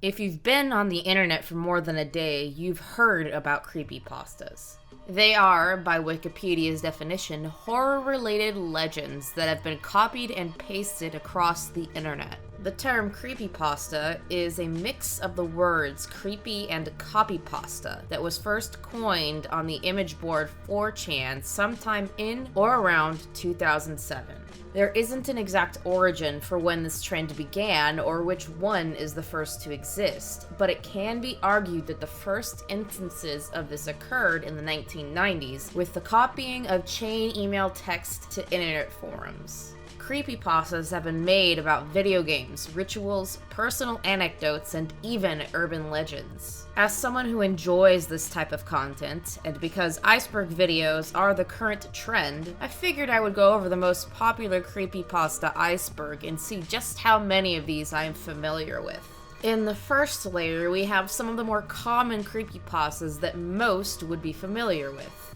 If you've been on the internet for more than a day, you've heard about creepypastas. They are, by Wikipedia's definition, horror-related legends that have been copied and pasted across the internet. The term creepypasta is a mix of the words creepy and copypasta that was first coined on the image board 4chan sometime in or around 2007. There isn't an exact origin for when this trend began or which one is the first to exist, but it can be argued that the first instances of this occurred in the 1990s with the copying of chain email text to internet forums. Creepypastas have been made about video games, rituals, personal anecdotes, and even urban legends. As someone who enjoys this type of content, and because Iceberg videos are the current trend, I figured I would go over the most popular creepypasta Iceberg and see just how many of these I am familiar with. In the first layer, we have some of the more common creepypastas that most would be familiar with.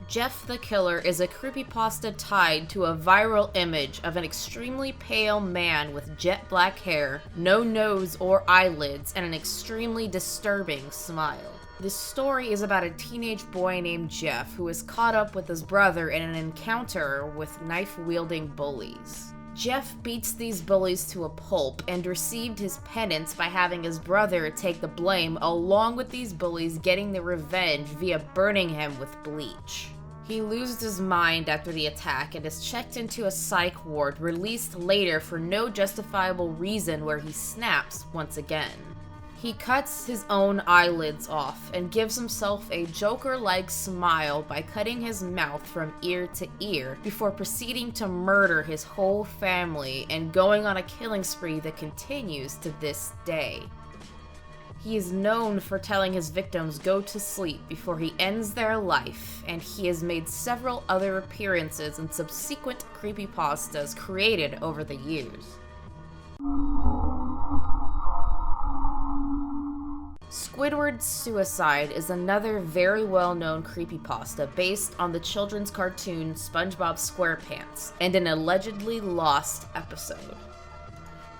Jeff the Killer is a creepypasta tied to a viral image of an extremely pale man with jet black hair, no nose or eyelids, and an extremely disturbing smile. This story is about a teenage boy named Jeff who is caught up with his brother in an encounter with knife-wielding bullies. Jeff beats these bullies to a pulp and received his penance by having his brother take the blame, along with these bullies getting their revenge via burning him with bleach. He loses his mind after the attack and is checked into a psych ward, released later for no justifiable reason, where he snaps once again. He cuts his own eyelids off and gives himself a Joker-like smile by cutting his mouth from ear to ear before proceeding to murder his whole family and going on a killing spree that continues to this day. He is known for telling his victims go to sleep before he ends their life, and he has made several other appearances in subsequent creepypastas created over the years. Squidwards Suicide is another very well-known creepypasta based on the children's cartoon SpongeBob SquarePants and an allegedly lost episode.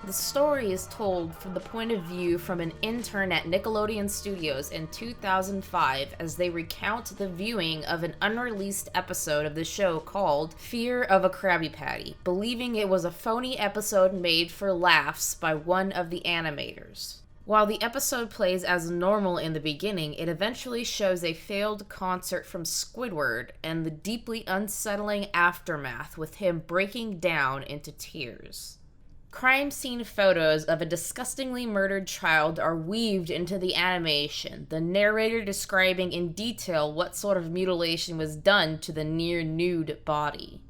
The story is told from the point of view from an intern at Nickelodeon Studios in 2005 as they recount the viewing of an unreleased episode of the show called Fear of a Krabby Patty, believing it was a phony episode made for laughs by one of the animators. While the episode plays as normal in the beginning, it eventually shows a failed concert from Squidward and the deeply unsettling aftermath with him breaking down into tears. Crime scene photos of a disgustingly murdered child are weaved into the animation, the narrator describing in detail what sort of mutilation was done to the near-nude body.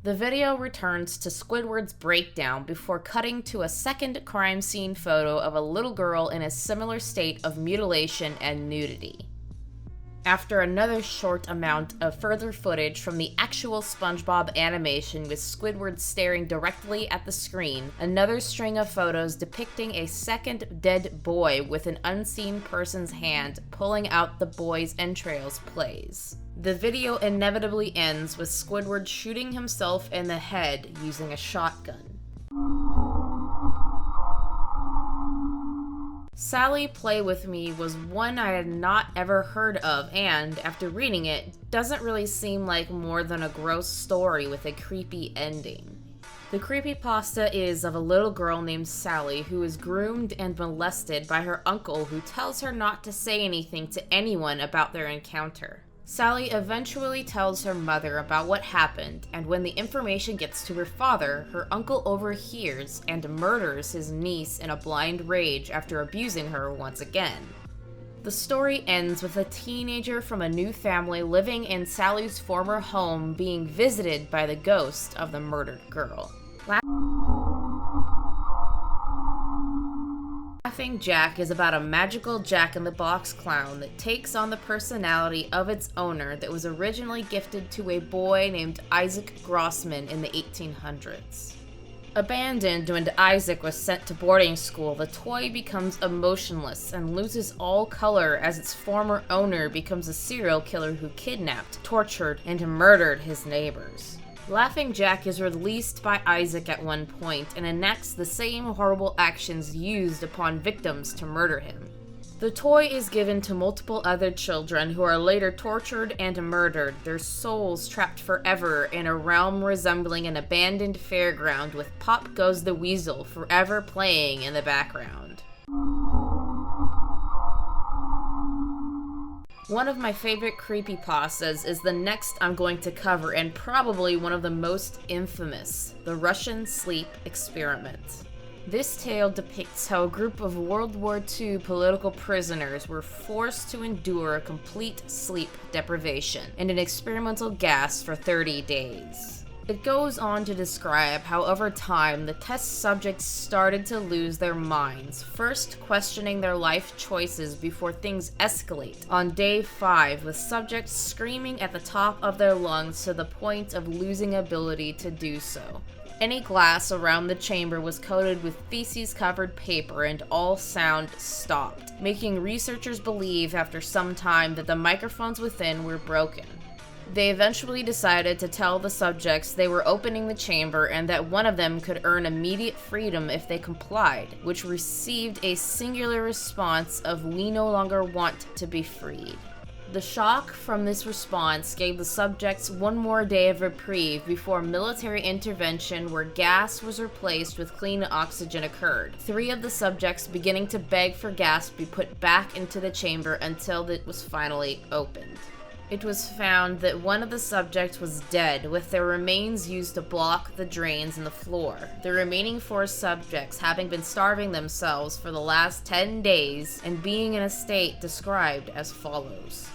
The video returns to Squidward's breakdown before cutting to a second crime scene photo of a little girl in a similar state of mutilation and nudity. After another short amount of further footage from the actual SpongeBob animation with Squidward staring directly at the screen, another string of photos depicting a second dead boy with an unseen person's hand pulling out the boy's entrails plays. The video inevitably ends with Squidward shooting himself in the head using a shotgun. Sally Play With Me was one I had not ever heard of and, after reading it, doesn't really seem like more than a gross story with a creepy ending. The creepypasta is of a little girl named Sally who is groomed and molested by her uncle who tells her not to say anything to anyone about their encounter. Sally eventually tells her mother about what happened, and when the information gets to her father, her uncle overhears and murders his niece in a blind rage after abusing her once again. The story ends with a teenager from a new family living in Sally's former home being visited by the ghost of the murdered girl. Eyeless Jack is about a magical jack-in-the-box clown that takes on the personality of its owner that was originally gifted to a boy named Isaac Grossman in the 1800s. Abandoned when Isaac was sent to boarding school, the toy becomes emotionless and loses all color as its former owner becomes a serial killer who kidnapped, tortured, and murdered his neighbors. Laughing Jack is released by Isaac at one point and enacts the same horrible actions used upon victims to murder him. The toy is given to multiple other children who are later tortured and murdered, their souls trapped forever in a realm resembling an abandoned fairground with Pop Goes the Weasel forever playing in the background. One of my favorite creepypastas is the next I'm going to cover, and probably one of the most infamous, the Russian sleep experiment. This tale depicts how a group of World War II political prisoners were forced to endure a complete sleep deprivation and an experimental gas for 30 days. It goes on to describe how over time the test subjects started to lose their minds, first questioning their life choices before things escalate on day 5, with subjects screaming at the top of their lungs to the point of losing ability to do so. Any glass around the chamber was coated with feces-covered paper and all sound stopped, making researchers believe after some time that the microphones within were broken. They eventually decided to tell the subjects they were opening the chamber and that one of them could earn immediate freedom if they complied, which received a singular response of "We no longer want to be freed." The shock from this response gave the subjects one more day of reprieve before military intervention where gas was replaced with clean oxygen occurred, 3 of the subjects beginning to beg for gas be put back into the chamber until it was finally opened. It was found that one of the subjects was dead, with their remains used to block the drains in the floor, the remaining 4 subjects having been starving themselves for the last 10 days and being in a state described as follows.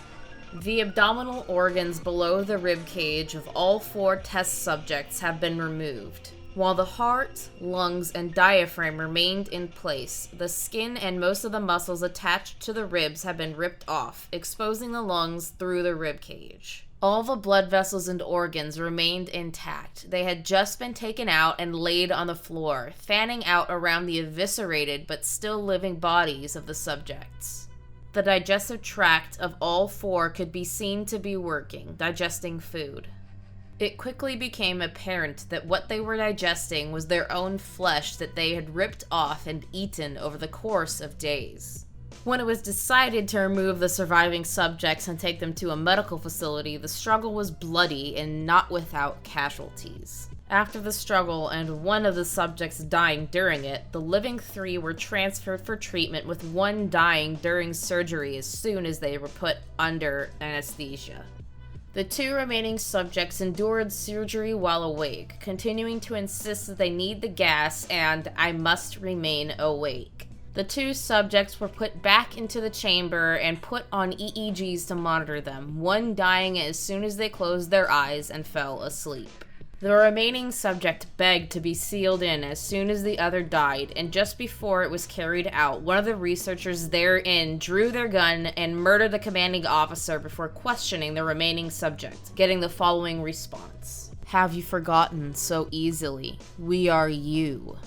The abdominal organs below the rib cage of all 4 test subjects have been removed. While the heart, lungs, and diaphragm remained in place, the skin and most of the muscles attached to the ribs have been ripped off, exposing the lungs through the rib cage. All the blood vessels and organs remained intact. They had just been taken out and laid on the floor, fanning out around the eviscerated but still living bodies of the subjects. The digestive tract of all 4 could be seen to be working, digesting food. It quickly became apparent that what they were digesting was their own flesh that they had ripped off and eaten over the course of days. When it was decided to remove the surviving subjects and take them to a medical facility, the struggle was bloody and not without casualties. After the struggle and one of the subjects dying during it, the living 3 were transferred for treatment, with 1 dying during surgery as soon as they were put under anesthesia. The 2 remaining subjects endured surgery while awake, continuing to insist that they need the gas and "I must remain awake." The 2 subjects were put back into the chamber and put on EEGs to monitor them, 1 dying as soon as they closed their eyes and fell asleep. The remaining subject begged to be sealed in as soon as the other died, and just before it was carried out, one of the researchers therein drew their gun and murdered the commanding officer before questioning the remaining subject, getting the following response: "Have you forgotten so easily? We are you.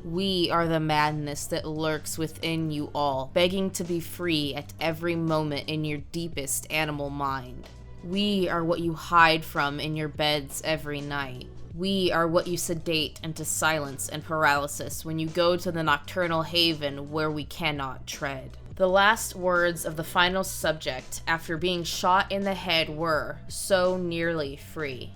We are the madness that lurks within you all, begging to be free at every moment in your deepest animal mind. We are what you hide from in your beds every night. We are what you sedate into silence and paralysis when you go to the nocturnal haven where we cannot tread." The last words of the final subject after being shot in the head were, "So nearly free."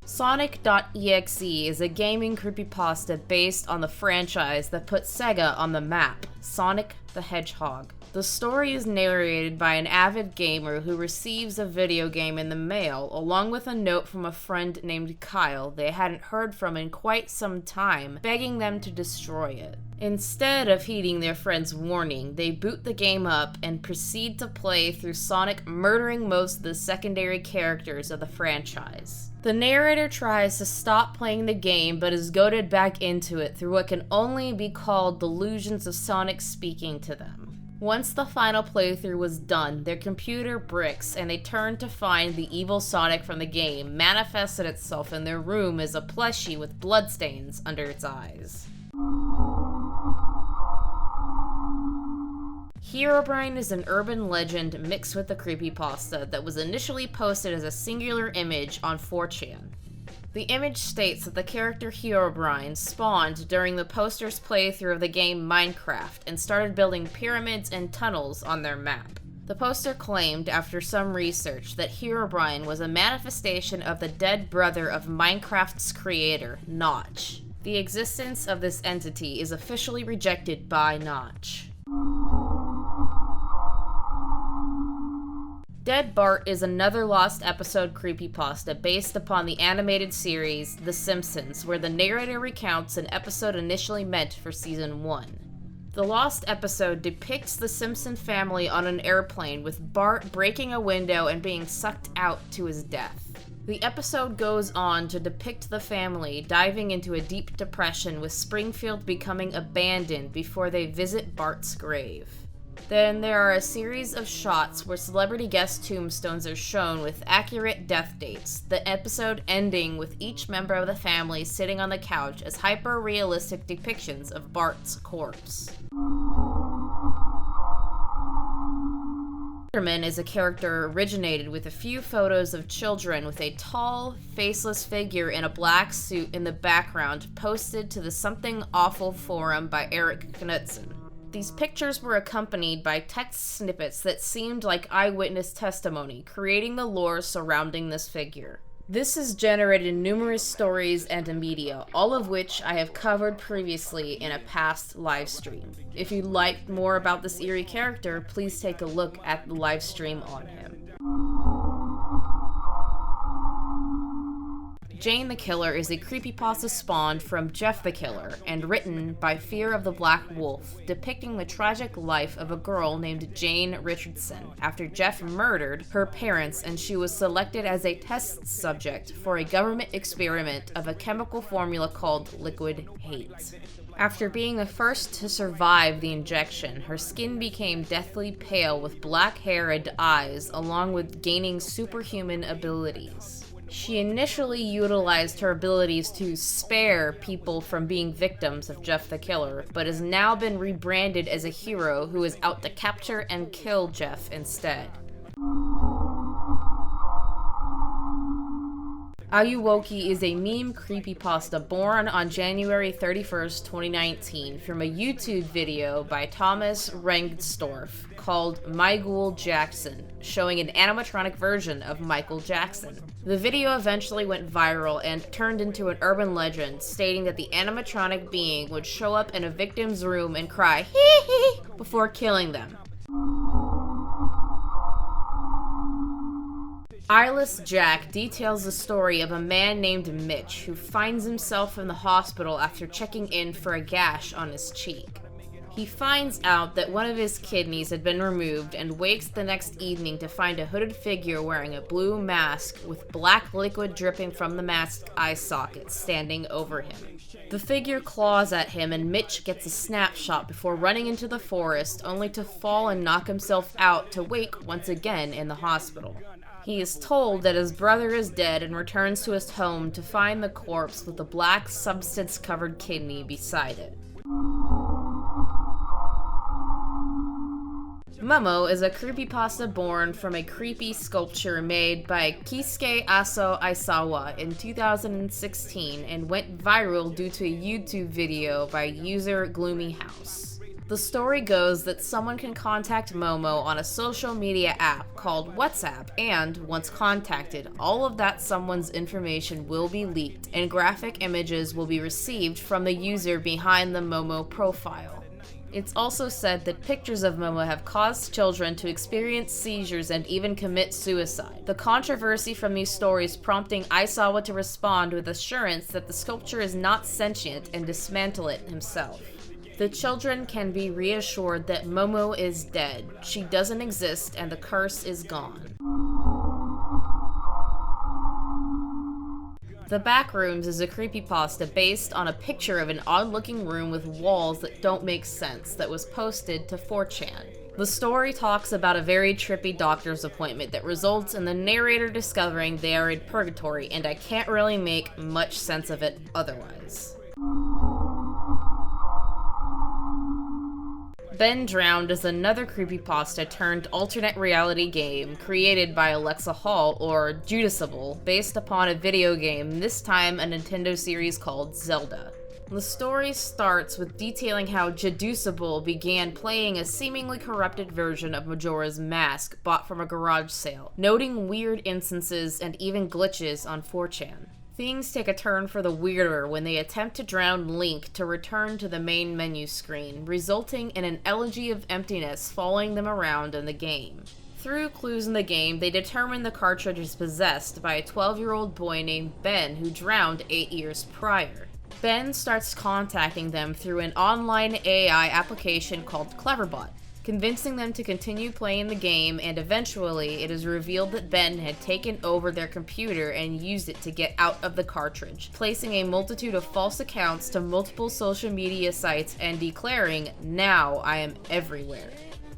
Sonic.exe is a gaming creepypasta based on the franchise that put Sega on the map, Sonic the Hedgehog. The story is narrated by an avid gamer who receives a video game in the mail, along with a note from a friend named Kyle they hadn't heard from in quite some time, begging them to destroy it. Instead of heeding their friend's warning, they boot the game up and proceed to play through Sonic murdering most of the secondary characters of the franchise. The narrator tries to stop playing the game, but is goaded back into it through what can only be called delusions of Sonic speaking to them. Once the final playthrough was done, their computer bricks, and they turned to find the evil Sonic from the game manifested itself in their room as a plushie with bloodstains under its eyes. Herobrine is an urban legend mixed with a creepypasta that was initially posted as a singular image on 4chan. The image states that the character Herobrine spawned during the poster's playthrough of the game Minecraft and started building pyramids and tunnels on their map. The poster claimed, after some research, that Herobrine was a manifestation of the dead brother of Minecraft's creator, Notch. The existence of this entity is officially rejected by Notch. Dead Bart is another lost episode creepypasta based upon the animated series The Simpsons, where the narrator recounts an episode initially meant for season 1. The lost episode depicts the Simpson family on an airplane with Bart breaking a window and being sucked out to his death. The episode goes on to depict the family diving into a deep depression with Springfield becoming abandoned before they visit Bart's grave. Then there are a series of shots where celebrity guest tombstones are shown with accurate death dates, the episode ending with each member of the family sitting on the couch as hyper-realistic depictions of Bart's corpse. Hunterman is a character originated with a few photos of children with a tall, faceless figure in a black suit in the background posted to the Something Awful forum by Eric Knudsen. These pictures were accompanied by text snippets that seemed like eyewitness testimony, creating the lore surrounding this figure. This has generated numerous stories and media, all of which I have covered previously in a past livestream. If you'd like more about this eerie character, please take a look at the livestream on him. Jane the Killer is a creepypasta spawned from Jeff the Killer and written by Fear of the Black Wolf, depicting the tragic life of a girl named Jane Richardson after Jeff murdered her parents and she was selected as a test subject for a government experiment of a chemical formula called liquid hate. After being the first to survive the injection, her skin became deathly pale with black hair and eyes, along with gaining superhuman abilities. She initially utilized her abilities to spare people from being victims of Jeff the Killer, but has now been rebranded as a hero who is out to capture and kill Jeff instead. Ayuwoki is a meme creepypasta born on January 31st, 2019 from a YouTube video by Thomas Rengstorff called My Ghoul Jackson, showing an animatronic version of Michael Jackson. The video eventually went viral and turned into an urban legend, stating that the animatronic being would show up in a victim's room and cry hee hee before killing them. Eyeless Jack details the story of a man named Mitch who finds himself in the hospital after checking in for a gash on his cheek. He finds out that one of his kidneys had been removed and wakes the next evening to find a hooded figure wearing a blue mask with black liquid dripping from the mask eye socket standing over him. The figure claws at him and Mitch gets a snapshot before running into the forest only to fall and knock himself out to wake once again in the hospital. He is told that his brother is dead and returns to his home to find the corpse with a black substance-covered kidney beside it. Momo is a creepypasta born from a creepy sculpture made by Kisuke Aso Aisawa in 2016 and went viral due to a YouTube video by user Gloomy House. The story goes that someone can contact Momo on a social media app called WhatsApp, and, once contacted, all of that someone's information will be leaked and graphic images will be received from the user behind the Momo profile. It's also said that pictures of Momo have caused children to experience seizures and even commit suicide. The controversy from these stories prompting Aisawa to respond with assurance that the sculpture is not sentient and dismantle it himself. The children can be reassured that Momo is dead, she doesn't exist, and the curse is gone. The Backrooms is a creepypasta based on a picture of an odd-looking room with walls that don't make sense that was posted to 4chan. The story talks about a very trippy doctor's appointment that results in the narrator discovering they are in purgatory, and I can't really make much sense of it otherwise. Ben Drowned is another creepypasta turned alternate reality game created by Alexa Hall, or Judiciable, based upon a video game, this time a Nintendo series called Zelda. The story starts with detailing how Judiciable began playing a seemingly corrupted version of Majora's Mask bought from a garage sale, noting weird instances and even glitches on 4chan. Things take a turn for the weirder when they attempt to drown Link to return to the main menu screen, resulting in an elegy of emptiness following them around in the game. Through clues in the game, they determine the cartridge is possessed by a 12-year-old boy named Ben who drowned 8 years prior. Ben starts contacting them through an online AI application called Cleverbot, convincing them to continue playing the game, and eventually it is revealed that Ben had taken over their computer and used it to get out of the cartridge, placing a multitude of false accounts to multiple social media sites and declaring, "Now I am everywhere."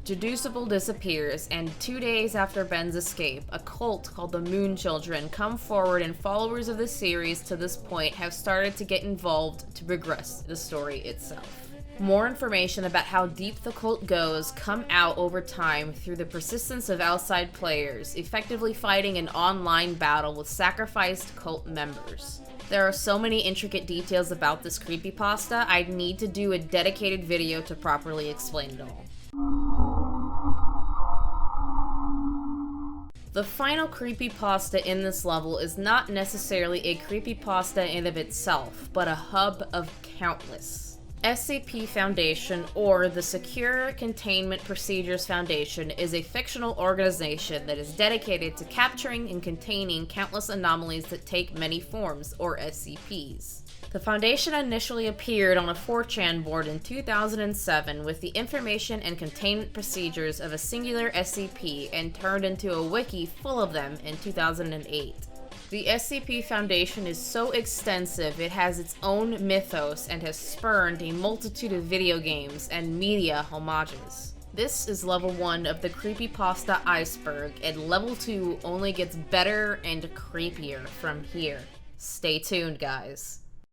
Judiciable disappears, and 2 days after Ben's escape, a cult called the Moon Children come forward, and followers of the series to this point have started to get involved to progress the story itself. More information about how deep the cult goes come out over time through the persistence of outside players, effectively fighting an online battle with sacrificed cult members. There are so many intricate details about this creepypasta, I'd need to do a dedicated video to properly explain it all. The final creepypasta in this level is not necessarily a creepypasta in of itself, but a hub of countless. SCP Foundation, or the Secure Containment Procedures Foundation, is a fictional organization that is dedicated to capturing and containing countless anomalies that take many forms, or SCPs. The Foundation initially appeared on a 4chan board in 2007 with the information and containment procedures of a singular SCP and turned into a wiki full of them in 2008. The SCP Foundation is so extensive it has its own mythos and has spurned a multitude of video games and media homages. This is level 1 of the creepypasta Iceberg, and level 2 only gets better and creepier from here. Stay tuned, guys.